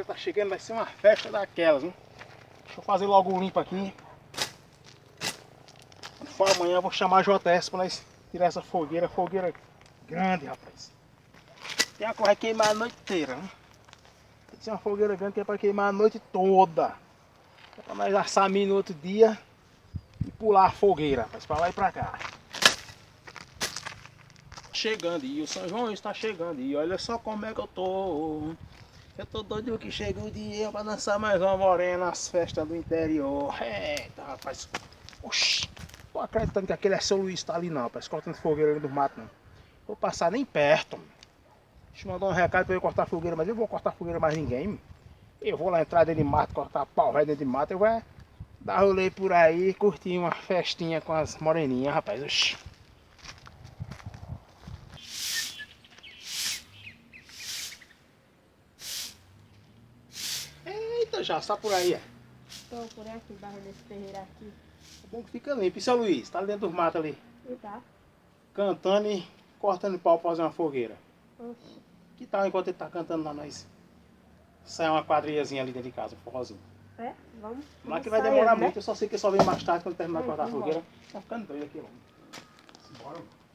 tá chegando, vai ser uma festa daquelas, hein? Deixa eu fazer logo um limpo aqui. Quando for amanhã eu vou chamar a JS pra nós tirar essa fogueira grande, rapaz. Tem uma que vai queimar a noite inteira, né? Tem que ser uma fogueira grande que é pra queimar a noite toda. É pra nós assar milho no outro dia e pular a fogueira, rapaz, pra lá e pra cá. Chegando e o São João está chegando e olha só como é que eu tô. Eu tô doido que chega o dia pra dançar mais uma morena nas festas do interior. Eita, rapaz. Oxi, tô acreditando que aquele é São Luís tá ali não, rapaz, cortando fogueira ali do mato não. Vou passar nem perto. Deixa eu mandar um recado pra eu cortar fogueira, mas eu vou cortar fogueira mais ninguém. Eu vou lá entrar dentro de mato, cortar pau velho dentro de mato, eu vou dar rolê por aí, curtir uma festinha com as moreninhas, rapaz. Oxi. Eita, já está por aí, ó. Tô por aqui, barra desse terreiro aqui. É bom que fica limpo. E seu Luiz, tá ali dentro do mato ali, E tá? cantando e cortando pau pra fazer uma fogueira. Oxi. Que tal enquanto ele tá cantando lá, nós sair uma quadrilhazinha ali dentro de casa, um forrozinho. É? Vamos. Lá que Vamos vai sair, demorar né? muito, eu só sei que só vem mais tarde quando terminar de Vamos, cortar a vamos fogueira. Tá ficando doido aqui, vamos. Bora.